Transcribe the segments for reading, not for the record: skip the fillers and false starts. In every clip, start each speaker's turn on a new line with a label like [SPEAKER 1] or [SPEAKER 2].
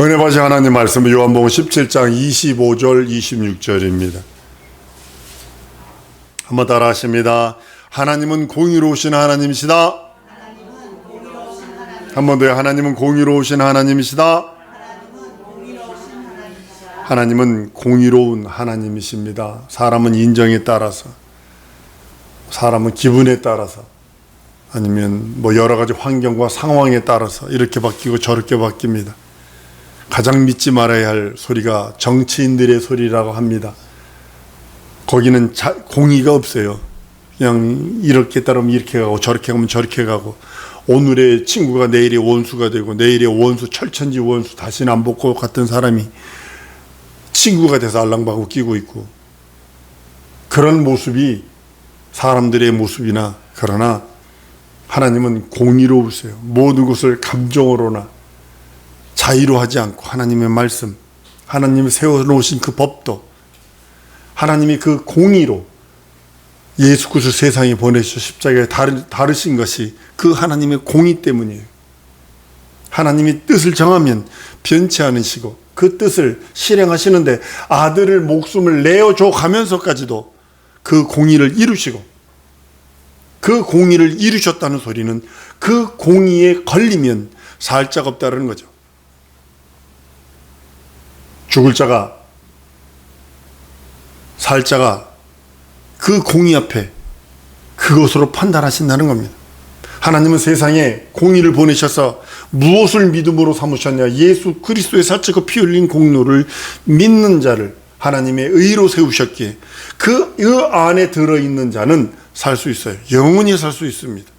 [SPEAKER 1] 은혜 받으신 하나님 말씀은 요한복음 17장 25절 26절입니다. 한번 따라 하십니다. 하나님은 공의로우신 하나님이시다. 한 번 더요. 하나님은 공의로우신 하나님이시다. 하나님은 공의로운 하나님이십니다. 사람은 인정에 따라서, 사람은 기분에 따라서, 아니면 여러 가지 환경과 상황에 따라서 이렇게 바뀌고 저렇게 바뀝니다. 가장 믿지 말아야 할 소리가 정치인들의 소리라고 합니다. 거기는 공의가 없어요. 그냥 이렇게 따르면 이렇게 가고 저렇게 가면 저렇게 가고, 오늘의 친구가 내일의 원수가 되고 내일의 원수, 철천지 원수, 다시는 안 볼 것 같은 사람이 친구가 돼서 알랑방구 끼고 있고, 그런 모습이 사람들의 모습이나, 그러나 하나님은 공의로우세요. 모든 것을 감정으로나 자의로 하지 않고, 하나님의 말씀, 하나님이 세워놓으신 그 법도, 하나님이 그 공의로 예수 그리스도 세상에 보내셔 십자가에 다르신 것이 그 하나님의 공의 때문이에요. 하나님이 뜻을 정하면 변치 않으시고, 그 뜻을 실행하시는데 아들을 목숨을 내어줘 가면서까지도 그 공의를 이루시고, 그 공의를 이루셨다는 소리는 그 공의에 걸리면 살 자가 없다는 거죠. 죽을 자가, 살 자가 그 공의 앞에 그것으로 판단하신다는 겁니다. 하나님은 세상에 공의를 보내셔서 무엇을 믿음으로 삼으셨냐? 예수 그리스도의 사체고 피 흘린 공로를 믿는 자를 하나님의 의로 세우셨기에 그 안에 들어있는 자는 살 수 있어요. 영원히 살 수 있습니다.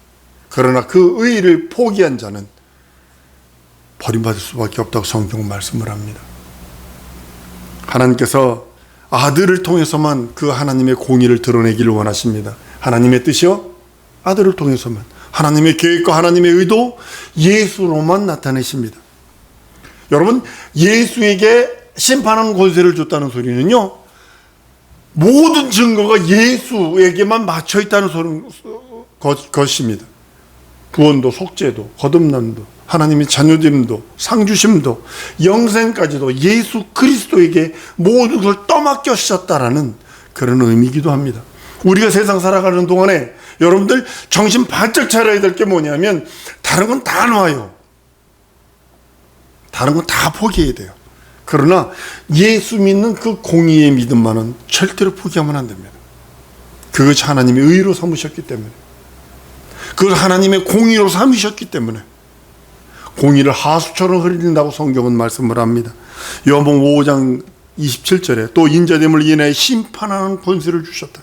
[SPEAKER 1] 그러나 그 의를 포기한 자는 버림받을 수밖에 없다고 성경은 말씀을 합니다. 하나님께서 아들을 통해서만 그 하나님의 공의를 드러내기를 원하십니다. 하나님의 뜻이요? 아들을 통해서만. 하나님의 계획과 하나님의 의도 예수로만 나타내십니다. 여러분, 예수에게 심판하는 권세를 줬다는 소리는요, 모든 증거가 예수에게만 맞춰 있다는 것입니다. 구원도, 속죄도, 거듭남도, 하나님의 자녀됨도, 상주심도, 영생까지도 예수 그리스도에게 모든 것을 떠맡겨주셨다라는 그런 의미이기도 합니다. 우리가 세상 살아가는 동안에 여러분들 정신 바짝 차려야 될 게 뭐냐면, 다른 건 다 놔요. 다른 건 다 포기해야 돼요. 그러나 예수 믿는 그 공의의 믿음만은 절대로 포기하면 안 됩니다. 그것이 하나님의 의로 삼으셨기 때문에, 그걸 하나님의 공의로 삼으셨기 때문에 공의를 하수처럼 흐린다고 성경은 말씀을 합니다. 요한복음 5장 27절에 또 인자됨을 인해 심판하는 권세를 주셨다.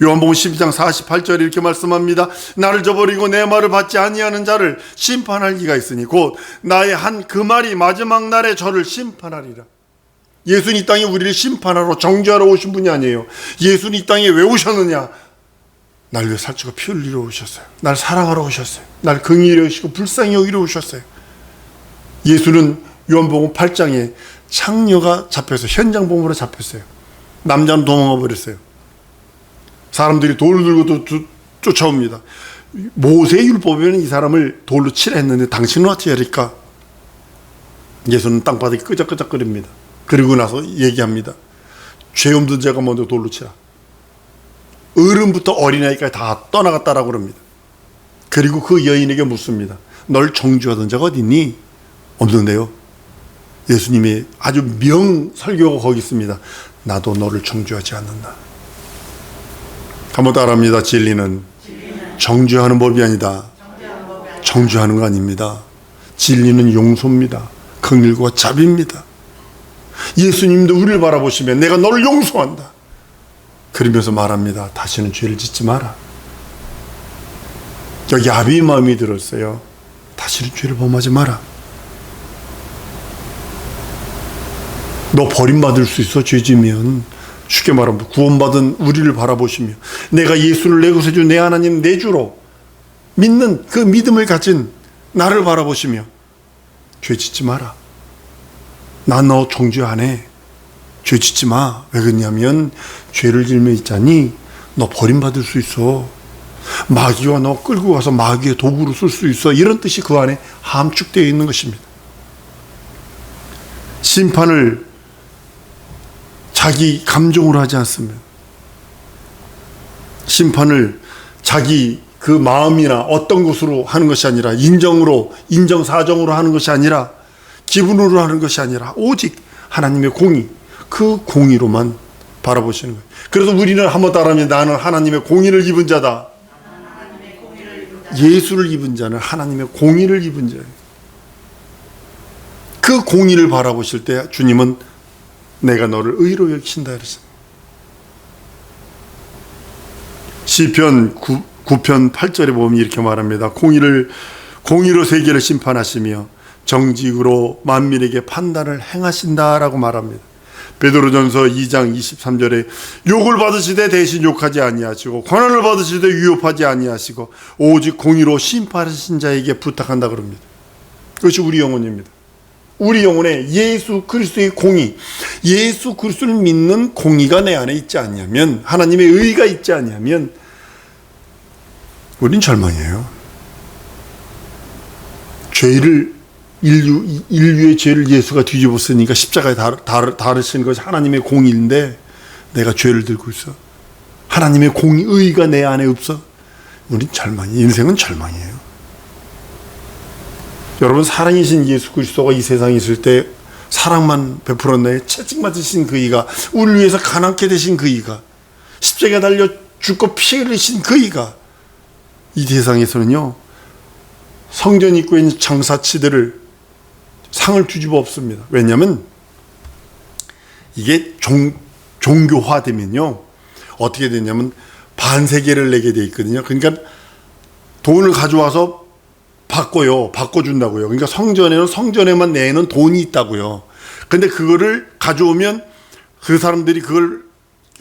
[SPEAKER 1] 요한복음 12장 48절에 이렇게 말씀합니다. 나를 저버리고 내 말을 받지 아니하는 자를 심판할 이가 있으니 곧 나의 한 그 말이 마지막 날에 저를 심판하리라. 예수는 이 땅에 우리를 심판하러, 정죄하러 오신 분이 아니에요. 예수는 이 땅에 왜 오셨느냐? 날 위해 살찌고 피 흘리러 오셨어요. 날 사랑하러 오셨어요. 날 긍휼히 여기시고 불쌍히 여기러 오셨어요. 예수는 요한복음 8장에 창녀가 잡혀서 현장범으로 잡혔어요. 남자는 도망가 버렸어요. 사람들이 돌을 들고 쫓아옵니다. 모세의 율법에는 이 사람을 돌로 치라 했는데 당신은 어찌 하리까? 예수는 땅바닥에 끄적끄적거립니다. 그리고 나서 얘기합니다. 죄 없는 자가 먼저 돌로 치라. 어른부터 어린아이까지 다 떠나갔다라고 그럽니다. 그리고 그 여인에게 묻습니다. 널 정죄하던 자가 어디 있니? 없는데요. 예수님의 아주 설교가 거기 있습니다. 나도 너를 정죄하지 않는다. 한번 따라합니다. 진리는 정죄하는 법이 아니다. 정죄하는 거 아닙니다. 진리는 용서입니다. 긍휼과 자비입니다. 예수님도 우리를 바라보시면 내가 너를 용서한다. 그러면서 말합니다. 다시는 죄를 짓지 마라. 여기 아비의 마음이 들었어요. 다시는 죄를 범하지 마라. 너 버림받을 수 있어, 죄 지면. 쉽게 말하면 구원받은 우리를 바라보시며, 내가 예수를 내 것에 준 내 하나님 내 주로 믿는 그 믿음을 가진 나를 바라보시며, 죄 짓지 마라. 나 너 정죄 안 해. 죄 짓지 마. 왜 그러냐면 죄를 지으면 있자니 너 버림받을 수 있어. 마귀와 너 끌고 가서 마귀의 도구로 쓸 수 있어. 이런 뜻이 그 안에 함축되어 있는 것입니다. 심판을 자기 감정으로 하지 않습니다. 심판을 자기 그 마음이나 어떤 것으로 하는 것이 아니라 인정사정으로 하는 것이 아니라 기분으로 하는 것이 아니라 오직 하나님의 공의, 그 공의로만 바라보시는 거예요. 그래서 우리는 한번 따라하면 나는 하나님의 공의를 입은 자다. 예수를 입은 자는 하나님의 공의를 입은 자예요. 그 공의를 바라보실 때 주님은 내가 너를 의로 여기신다 그랬습니다. 시편 9편 8절에 보면 이렇게 말합니다. 공의로 세계를 심판하시며 정직으로 만민에게 판단을 행하신다라고 말합니다. 베드로전서 2장 23절에 욕을 받으시되 대신 욕하지 아니하시고 고난을 받으시되 위협하지 아니하시고 오직 공의로 심판하신 자에게 부탁한다 그럽니다. 그것이 우리 영혼입니다. 우리 영혼에 예수 그리스도의 공의, 예수 그리스도를 믿는 공의가 내 안에 있지 않냐면, 하나님의 의가 있지 않냐면 우린 절망이에요. 인류의 죄를 예수가 뒤집었으니까 십자가에 다르신 것이 하나님의 공의인데 내가 죄를 들고 있어. 하나님의 의가 내 안에 없어. 우린 절망이에요. 인생은 절망이에요. 여러분, 사랑이신 예수 그리스도가 이 세상에 있을 때 사랑만 베풀었나요? 채찍 맞으신 그 이가, 우리를 위해서 가난케 되신 그 이가, 십자가에 달려 죽고 피 흘리신 그 이가 이 세상에서는요, 성전 입구에 있는 장사치들을 상을 뒤집어 엎습니다. 왜냐하면 이게 종교화되면요 어떻게 되냐면 반세계를 내게 돼 있거든요. 그러니까 돈을 가져와서 바꿔준다고요. 그러니까 성전에만 내는 돈이 있다고요. 근데 그거를 가져오면 그 사람들이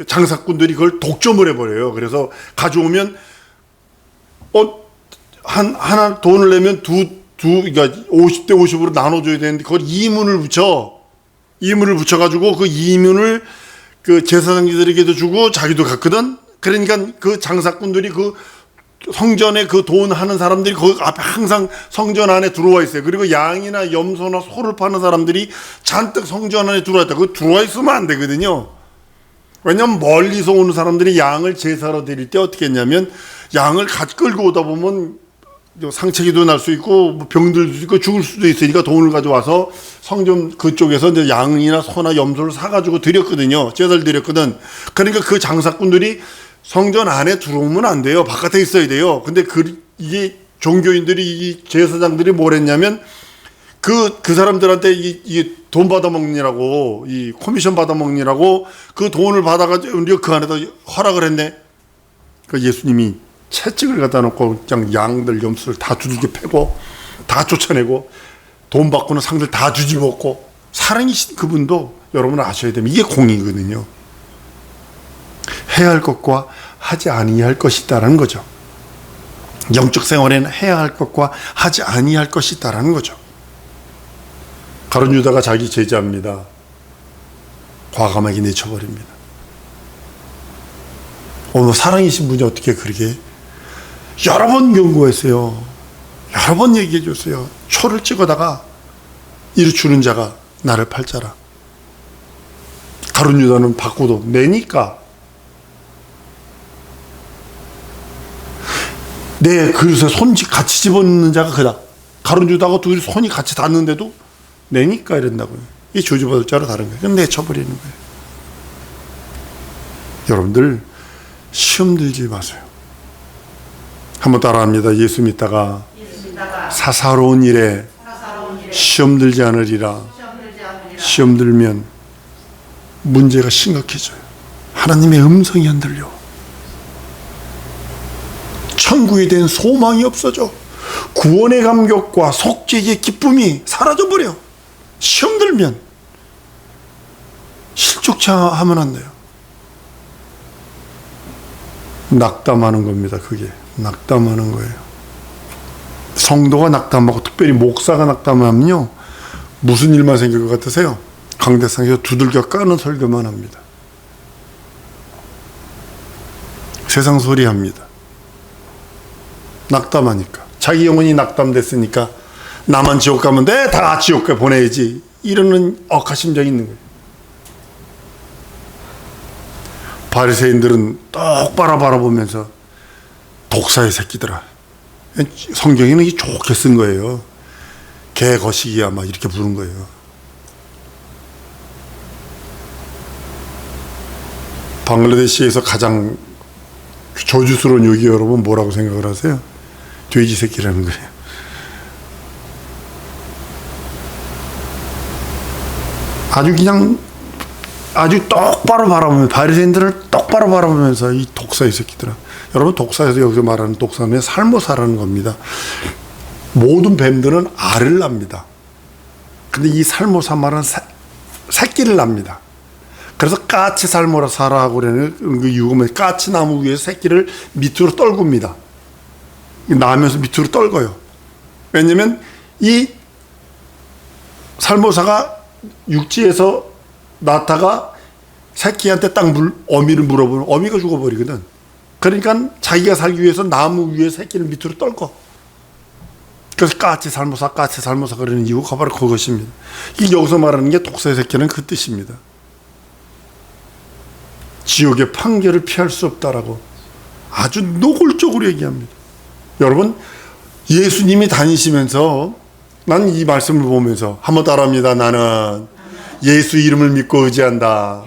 [SPEAKER 1] 장사꾼들이 그걸 독점을 해버려요. 그래서 가져오면 하나 돈을 내면 그러니까 50대 50으로 나눠줘야 되는데 그걸 이문을 붙여가지고 그 이문을 그 제사장들에게도 주고 자기도 갖거든. 그러니까 그 장사꾼들이 그 성전에 그 돈 하는 사람들이 그 앞에 항상 성전 안에 들어와 있어요. 그리고 양이나 염소나 소를 파는 사람들이 잔뜩 성전 안에 들어와 있다. 그거 들어와 있으면 안 되거든요. 왜냐면 멀리서 오는 사람들이 양을 제사로 드릴 때 어떻게 했냐면 양을 끌고 오다 보면 상처기도 날 수 있고 병들도 있고 죽을 수도 있으니까 돈을 가져와서 성전 그쪽에서 이제 양이나 소나 염소를 사가지고 드렸거든요. 제사를 드렸거든. 그러니까 그 장사꾼들이 성전 안에 들어오면 안 돼요. 바깥에 있어야 돼요. 근데 이게 종교인들이, 이 제사장들이 뭘 했냐면 그 사람들한테 이게 돈 받아먹느라고, 이 코미션 받아먹느라고 그 돈을 받아가지고 우리가 그 안에다 허락을 했네. 그 예수님이 채찍을 갖다 놓고 그냥 양들 염소를 다 두들겨 패고 다 쫓아내고 돈 받고는 상들 다 뒤집었고, 사랑이신 그분도 여러분 아셔야 됩니다. 이게 공의거든요. 해야 할 것과 하지 아니할 것이 있다라는 거죠. 영적 생활에는 해야 할 것과 하지 아니할 것이 있다라는 거죠. 가룟 유다가 자기 제자입니다. 과감하게 내쳐버립니다. 오늘 사랑이신 분이 어떻게 그렇게 여러 번 경고했어요. 여러 번 얘기해 줬어요. 초를 찍어다가 이를 주는 자가 나를 팔자라. 가룟 유다는 받고도 내니까 내 그릇에 손 같이 집어넣는 자가 그다. 가룟 유다가 둘이 손이 같이 닿는데도 내니까 이런다고요. 이 조지받을 자로 다른 거예요. 그럼 내쳐버리는 거예요. 여러분들 시험 들지 마세요. 한번 따라합니다. 예수 믿다가 사사로운 일에 시험 들지 않으리라. 시험 들면 문제가 심각해져요. 하나님의 음성이 안 들려. 천국에 대한 소망이 없어져. 구원의 감격과 속죄의 기쁨이 사라져버려. 시험 들면 실족치 하면 안 돼요. 낙담하는 겁니다. 그게 낙담하는 거예요. 성도가 낙담하고 특별히 목사가 낙담하면요 무슨 일만 생길 것 같으세요? 강대상에서 두들겨 까는 설교만 합니다. 세상 소리 합니다. 낙담하니까. 자기 영혼이 낙담됐으니까 나만 지옥 가면 돼, 다 지옥 가 보내야지 이러는 억하심정이 있는 거예요. 바리새인들은 똑바로 바라보면서 독사의 새끼들아. 성경에는 이게 좋게 쓴 거예요. 개 거시기야 막 이렇게 부른 거예요. 방글라데시에서 가장 저주스러운 욕이 여러분 뭐라고 생각을 하세요? 돼지 새끼라는 거예요. 아주 그냥 아주 똑바로 바라보면 바리새인들을 똑바로 바라보면서 이 독사의 새끼들아. 여러분 독사에서 여기서 말하는 독사는 살모사라는 겁니다. 모든 뱀들은 알을 납니다. 근데 이 살모사 말은 새끼를 납니다. 그래서 까치 살모라 사라하고 그러는 그 이유가 뭐예요? 까치 나무 위에 새끼를 밑으로 떨굽니다. 나면서 밑으로 떨궈요. 왜냐면 이 살모사가 육지에서 낳다가 새끼한테 딱 어미를 물어보면 어미가 죽어버리거든. 그러니까 자기가 살기 위해서 나무 위에 새끼를 밑으로 떨궈. 그래서 까치 살모사 그러는 이유가 바로 그것입니다. 이 여기서 말하는 게 독사의 새끼는 그 뜻입니다. 지옥의 판결을 피할 수 없다라고 아주 노골적으로 얘기합니다. 여러분, 예수님이 다니시면서 난 이 말씀을 보면서 한번 따라합니다. 나는 예수 이름을 믿고 의지한다.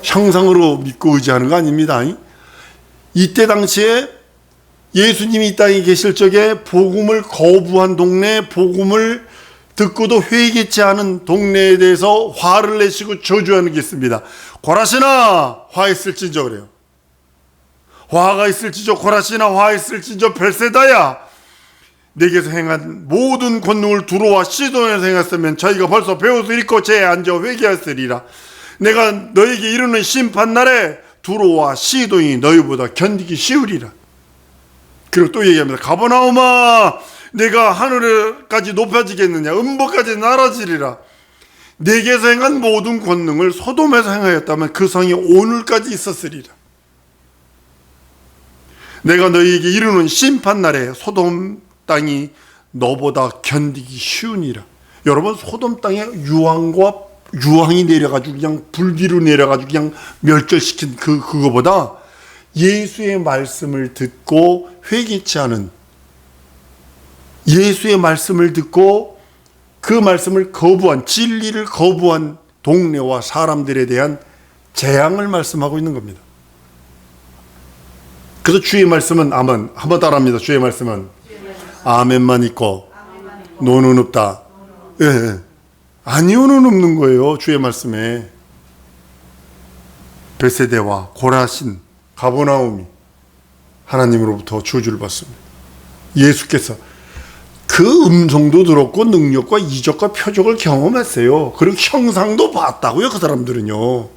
[SPEAKER 1] 형상으로 믿고 의지하는 거 아닙니다. 이때 당시에 예수님이 이 땅에 계실 적에 복음을 거부한 동네, 복음을 듣고도 회개치 않은 동네에 대해서 화를 내시고 저주하는 게 있습니다. 고라시나 화 있을진저 그래요. 화가 있을지저 고라시나 화 있을진저 벨세다야. 내게서 행한 모든 권능을 두로와 시돈에서 행했으면 저희가 벌써 배워서 읽고 제에 앉아 회개하였으리라. 내가 너에게 이르는 심판날에 두로와 시돈이 너희보다 견디기 쉬우리라. 그리고 또 얘기합니다. 가버나움아 내가 하늘까지 높아지겠느냐 음보까지 날아지리라. 내게서 행한 모든 권능을 소돔에서 행하였다면 그 성이 오늘까지 있었으리라. 내가 너희에게 이르는 심판날에 소돔 땅이 너보다 견디기 쉬우니라. 여러분 소돔 땅에 유황이 내려가지고 그냥 불비로 내려가지고 그냥 멸절시킨 그거보다 예수의 말씀을 듣고 회개치 않은, 예수의 말씀을 듣고 그 말씀을 거부한, 진리를 거부한 동네와 사람들에 대한 재앙을 말씀하고 있는 겁니다. 그래서 주의 말씀은 아멘. 한번 따라합니다. 주의 말씀은 아멘만 있고 노는 없다. 예. 아니오는 없는 거예요. 주의 말씀에. 벳세대와 고라신, 가버나움이 하나님으로부터 저주를 받습니다. 예수께서 그 음성도 들었고 능력과 이적과 표적을 경험했어요. 그리고 형상도 봤다고요. 그 사람들은요.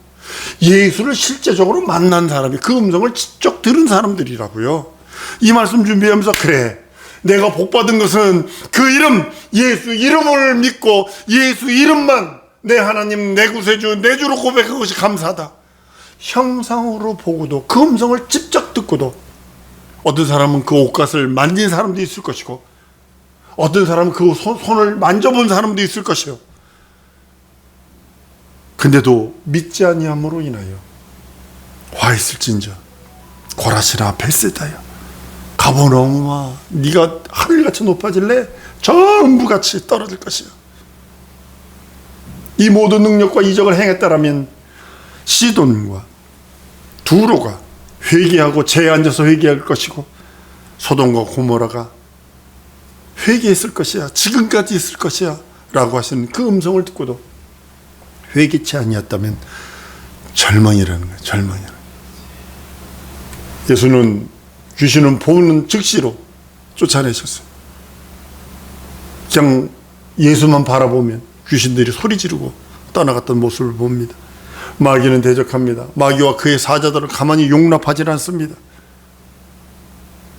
[SPEAKER 1] 예수를 실제적으로 만난 사람이, 그 음성을 직접 들은 사람들이라고요. 이 말씀 준비하면서 그래, 내가 복받은 것은 그 이름, 예수 이름을 믿고 예수 이름만 내 하나님, 내 구세주, 내 주로 고백한 것이 감사하다. 형상으로 보고도, 그 음성을 직접 듣고도, 어떤 사람은 그 옷갓을 만진 사람도 있을 것이고, 어떤 사람은 그 손을 만져본 사람도 있을 것이요. 근데도 믿지 아니함으로 인하여 화 있을진저 고라시나 벨세다야 가버나움아 네가 하늘같이 높아질래? 전부 같이 떨어질 것이야. 이 모든 능력과 이적을 행했다라면 시돈과 두로가 회개하고 제에 앉아서 회개할 것이고, 소돔과 고모라가 회개했을 것이야. 지금까지 있을 것이야 라고 하시는 그 음성을 듣고도 회개치 아니었다면 절망이라는 거예요. 절망이라는 거예요. 예수는 귀신은 보는 즉시로 쫓아내셨어요. 그냥 예수만 바라보면 귀신들이 소리 지르고 떠나갔던 모습을 봅니다. 마귀는 대적합니다. 마귀와 그의 사자들을 가만히 용납하지 않습니다.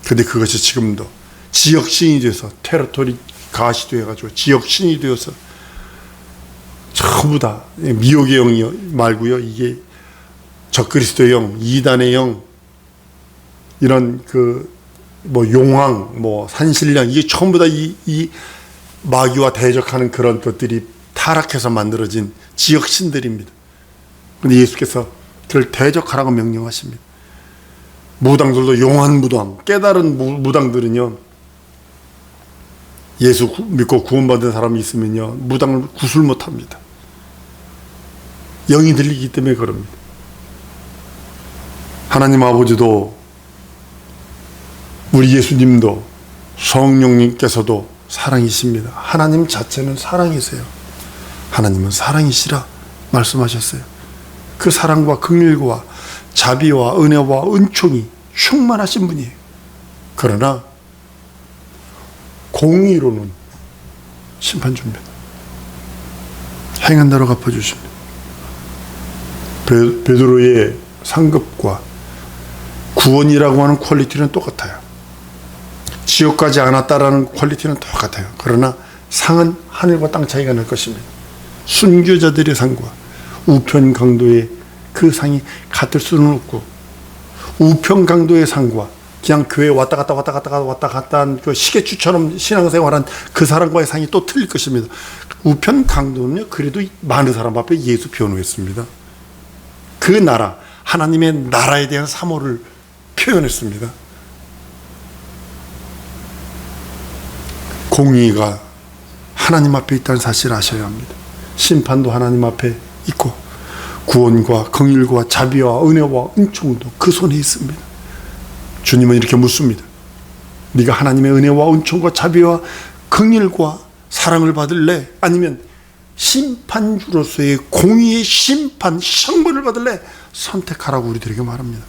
[SPEAKER 1] 근데 그것이 지금도 지역신이 되어서, 테러토리 가시 되어가지고 지역신이 되어서 전부 다 미혹의 영이 말고요, 이게 적그리스도의 영, 이단의 영, 이런 용왕, 산신령, 이게 전부 다 이 마귀와 대적하는 그런 것들이 다 타락해서 만들어진 지역신들입니다. 그런데 예수께서 그를 대적하라고 명령하십니다. 무당들도 용한 무당, 깨달은 무당들은요, 예수 믿고 구원받은 사람이 있으면요, 무당을 구술 못합니다. 영이 들리기 때문에 그럽니다. 하나님 아버지도 우리 예수님도 성령님께서도 사랑이십니다. 하나님 자체는 사랑이세요. 하나님은 사랑이시라 말씀하셨어요. 그 사랑과 긍휼과 자비와 은혜와 은총이 충만하신 분이에요. 그러나 공의로는 심판 줍니다. 행한 대로 갚아주십니다. 베드로의 상급과 구원이라고 하는 퀄리티는 똑같아요. 지옥 가지 않았다라는 퀄리티는 똑같아요. 그러나 상은 하늘과 땅 차이가 날 것입니다. 순교자들의 상과 우편 강도의 그 상이 같을 수는 없고, 우편 강도의 상과 그냥 교회 왔다 갔다 한 그 시계추처럼 신앙생활한 그 사람과의 상이 또 틀릴 것입니다. 우편 강도는요, 그래도 많은 사람 앞에 예수 변호했습니다. 그 나라, 하나님의 나라에 대한 사모를 표현했습니다. 공의가 하나님 앞에 있다는 사실을 아셔야 합니다. 심판도 하나님 앞에 있고, 구원과 긍휼과 자비와 은혜와 은총도 그 손에 있습니다. 주님은 이렇게 묻습니다. 네가 하나님의 은혜와 은총과 자비와 긍휼과 사랑을 받을래? 아니면 심판주로서의 공의의 심판, 형벌을 받을래? 선택하라고 우리들에게 말합니다.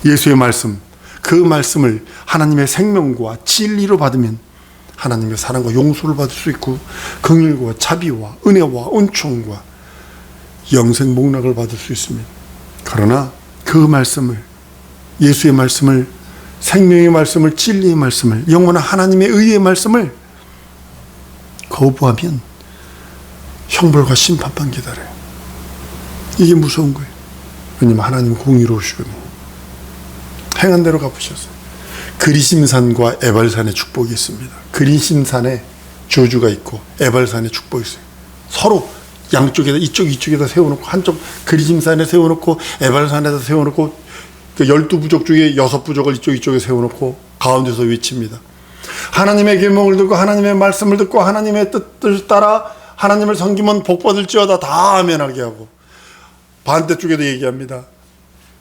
[SPEAKER 1] 예수의 말씀, 그 말씀을 하나님의 생명과 진리로 받으면 하나님의 사랑과 용서를 받을 수 있고, 긍휼과 자비와 은혜와 은총과 영생 복락을 받을 수 있습니다. 그러나 그 말씀을, 예수의 말씀을, 생명의 말씀을, 진리의 말씀을, 영원한 하나님의 의의 말씀을 거부하면 형벌과 심판만 기다려요. 이게 무서운 거예요. 왜냐하면 하나님은 공의로우시거든요. 행한 대로 갚으셨어요. 그리심산과 에발산의 축복이 있습니다. 그리심산에 저주가 있고 에발산에 축복이 있어요. 서로 양쪽에다, 이쪽에다 세워놓고, 한쪽 그리심산에 세워놓고 에발산에다 세워놓고, 그 12부족 중에 6부족을 이쪽에 세워놓고 가운데서 외칩니다. 하나님의 계명을 듣고 하나님의 말씀을 듣고 하나님의 뜻을 따라 하나님을 섬기면 복받을지어다. 다 아멘하게 하고, 반대쪽에도 얘기합니다.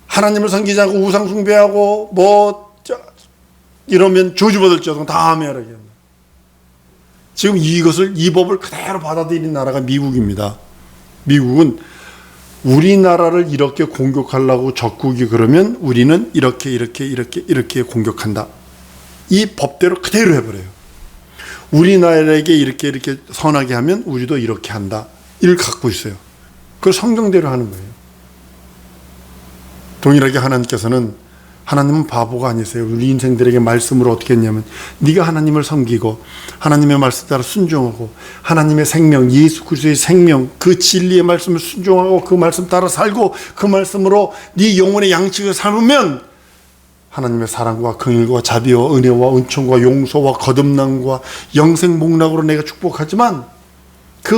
[SPEAKER 1] 하나님을 섬기지 않고 우상 숭배하고 이러면 저주받을지어다. 다 아멘하게 합니다. 지금 이 법을 그대로 받아들인 나라가 미국입니다. 미국은 우리나라를 이렇게 공격하려고 적국이 그러면 우리는 이렇게 공격한다. 이 법대로 그대로 해버려요. 우리나라에게 이렇게 선하게 하면 우리도 이렇게 한다. 이를 갖고 있어요. 그걸 성경대로 하는 거예요. 동일하게 하나님은 바보가 아니세요. 우리 인생들에게 말씀으로 어떻게 했냐면, 네가 하나님을 섬기고 하나님의 말씀 따라 순종하고 하나님의 생명, 예수 그리스도의 생명, 그 진리의 말씀을 순종하고 그 말씀 따라 살고 그 말씀으로 네 영혼의 양식을 삼으면 하나님의 사랑과 긍휼과 자비와 은혜와 은총과 용서와 거듭남과 영생 복락으로 내가 축복하지만, 그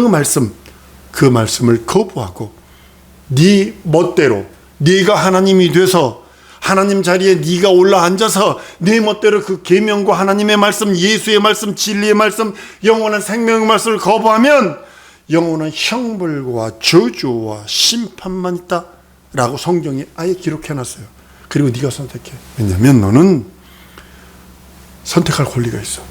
[SPEAKER 1] 말씀을 거부하고 네 멋대로 네가 하나님이 돼서 하나님 자리에 네가 올라앉아서 네 멋대로 그 계명과 하나님의 말씀, 예수의 말씀, 진리의 말씀, 영원한 생명의 말씀을 거부하면 영원한 형벌과 저주와 심판만 있다 라고 성경이 아예 기록해놨어요. 그리고 네가 선택해. 왜냐하면 너는 선택할 권리가 있어.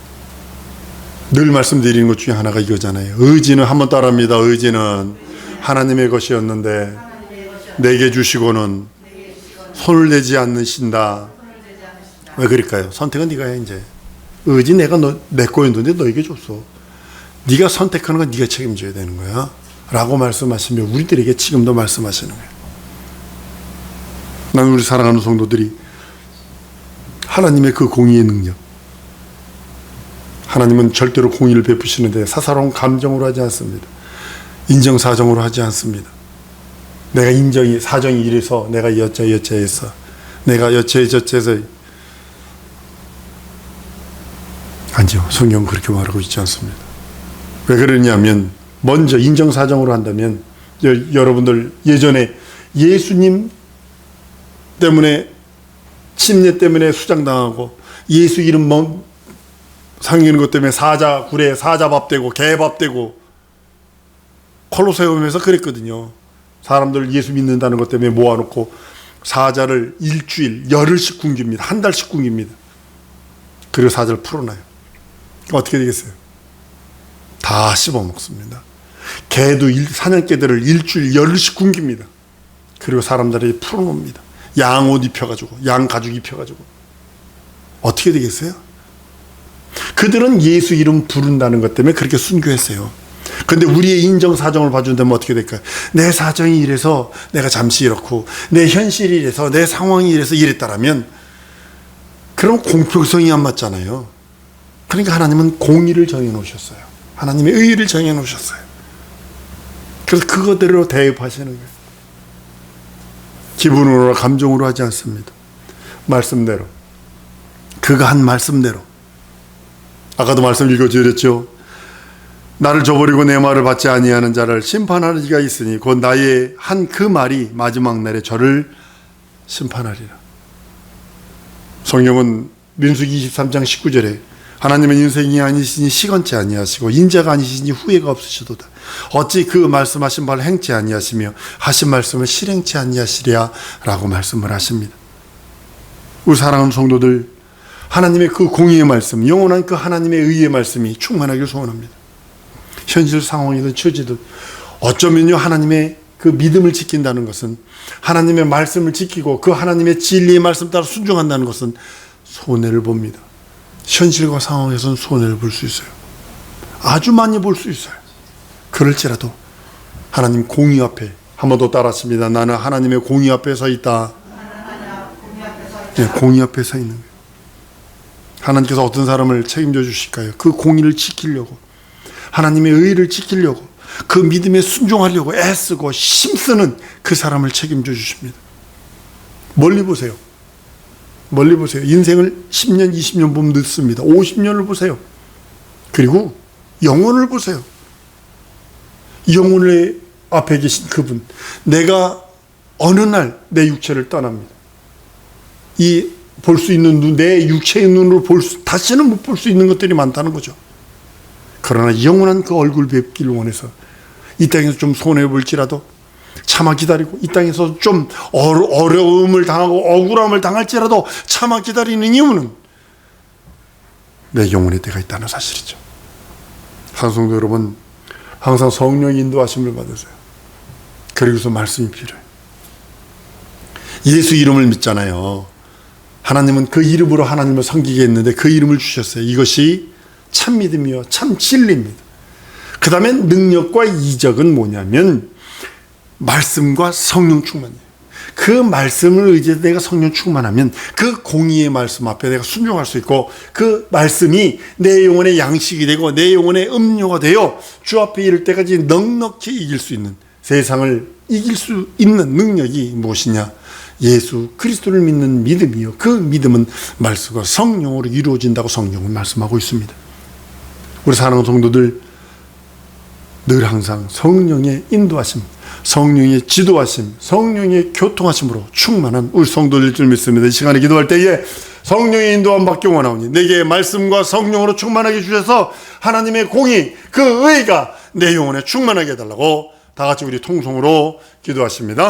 [SPEAKER 1] 늘 말씀드리는 것 중에 하나가 이거잖아요. 의지는 한번 따라합니다. 의지는 하나님의 것이었는데 내게 주시고는 손을 대지 않으신다. 왜 그럴까요? 선택은 네가 해. 이제 의지 내가 내 거였는데 너에게 줬어. 네가 선택하는 건 네가 책임져야 되는 거야 라고 말씀하시며 우리들에게 지금도 말씀하시는 거예요. 나는 우리 사랑하는 성도들이 하나님의 그 공의의 능력, 하나님은 절대로 공의를 베푸시는데 사사로운 감정으로 하지 않습니다. 인정사정으로 하지 않습니다. 내가 사정이 이래서 내가 여차해서 내가 여차해서 아니요, 성경은 그렇게 말하고 있지 않습니다. 왜 그러냐면 먼저 인정사정으로 한다면 여러분들 예전에 예수님 때문에 침례 때문에 수장당하고 예수 이름 상기는 것 때문에 사자굴에 사자밥 되고 개밥 되고 콜로세움에서 그랬거든요. 사람들 예수 믿는다는 것 때문에 모아놓고 사자를 일주일 열흘씩 굶깁니다. 한 달씩 굶깁니다. 그리고 사자를 풀어놔요. 어떻게 되겠어요? 다 씹어먹습니다. 개도 사냥개들을 일주일 열흘씩 굶깁니다. 그리고 사람들이 풀어놓습니다. 양옷 입혀가지고 양 가죽 입혀가지고 어떻게 되겠어요? 그들은 예수 이름 부른다는 것 때문에 그렇게 순교했어요. 근데 우리의 인정사정을 봐준다면 어떻게 될까요? 내 사정이 이래서 내가 잠시 이렇고 내 현실이 이래서 내 상황이 이래서 이랬다라면 그럼 공평성이 안 맞잖아요. 그러니까 하나님은 공의를 정해놓으셨어요. 하나님의 의의를 정해놓으셨어요. 그래서 그거대로 대입하시는 거예요. 기분으로나 감정으로 하지 않습니다. 말씀대로. 그가 한 말씀대로. 아까도 말씀 읽어드렸죠. 나를 저버리고 내 말을 받지 아니하는 자를 심판하는 이가 있으니 곧 나의 한 그 말이 마지막 날에 저를 심판하리라. 성경은 민수기 23장 19절에 하나님은 인생이 아니시니 시건치 아니하시고 인자가 아니시니 후회가 없으시도다. 어찌 그 말씀하신 바를 행치 아니하시며 하신 말씀을 실행치 아니하시랴 라고 말씀을 하십니다. 우리 사랑하는 성도들, 하나님의 그 공의의 말씀, 영원한 그 하나님의 의의 말씀이 충만하길 소원합니다. 현실 상황이든 처지든 어쩌면요, 하나님의 그 믿음을 지킨다는 것은, 하나님의 말씀을 지키고 그 하나님의 진리의 말씀 따라 순종한다는 것은 손해를 봅니다. 현실과 상황에서는 손해를 볼 수 있어요. 아주 많이 볼 수 있어요. 그럴지라도 하나님 공의 앞에, 한 번 더 따라하십니다. 나는 하나님의 공의 앞에 서 있다. 네, 공의 앞에 서 있는 거예요. 하나님께서 어떤 사람을 책임져 주실까요? 그 공의를 지키려고, 하나님의 의를 지키려고, 그 믿음에 순종하려고 애쓰고 힘쓰는 그 사람을 책임져 주십니다. 멀리 보세요. 멀리 보세요. 인생을 10년, 20년 보면 늦습니다. 50년을 보세요. 그리고 영혼을 보세요. 영혼의 앞에 계신 그분, 내가 어느 날 내 육체를 떠납니다. 이 볼 수 있는 눈, 내 육체의 눈으로 다시는 못 볼 수 있는 것들이 많다는 거죠. 그러나 영원한 그 얼굴 뵙기를 원해서 이 땅에서 좀 손해볼지라도 참아 기다리고, 이 땅에서 좀 어려움을 당하고 억울함을 당할지라도 참아 기다리는 이유는 내 영혼의 때가 있다는 사실이죠. 산성도 여러분, 항상 성령의 인도하심을 받으세요. 그리고서 말씀이 필요해요. 예수 이름을 믿잖아요. 하나님은 그 이름으로 하나님을 섬기게 했는데 그 이름을 주셨어요. 이것이 참 믿음이요 참 진리입니다. 그 다음에 능력과 이적은 뭐냐면 말씀과 성령 충만이에요. 그 말씀을 의지해서 내가 성령 충만하면 그 공의의 말씀 앞에 내가 순종할 수 있고, 그 말씀이 내 영혼의 양식이 되고 내 영혼의 음료가 되어 주 앞에 이를 때까지 넉넉히 이길 수 있는, 세상을 이길 수 있는 능력이 무엇이냐? 예수 그리스도를 믿는 믿음이요, 그 믿음은 말씀과 성령으로 이루어진다고 성경은 말씀하고 있습니다. 우리 사랑하는 성도들, 늘 항상 성령의 인도하심, 성령의 지도하심, 성령의 교통하심으로 충만한 우리 성도들 줄 믿습니다. 이 시간에 기도할 때에 성령의 인도함 받기 원하오니 내게 말씀과 성령으로 충만하게 주셔서 하나님의 공의, 그 의가 내 영혼에 충만하게 해달라고 다 같이 우리 통성으로 기도하십니다.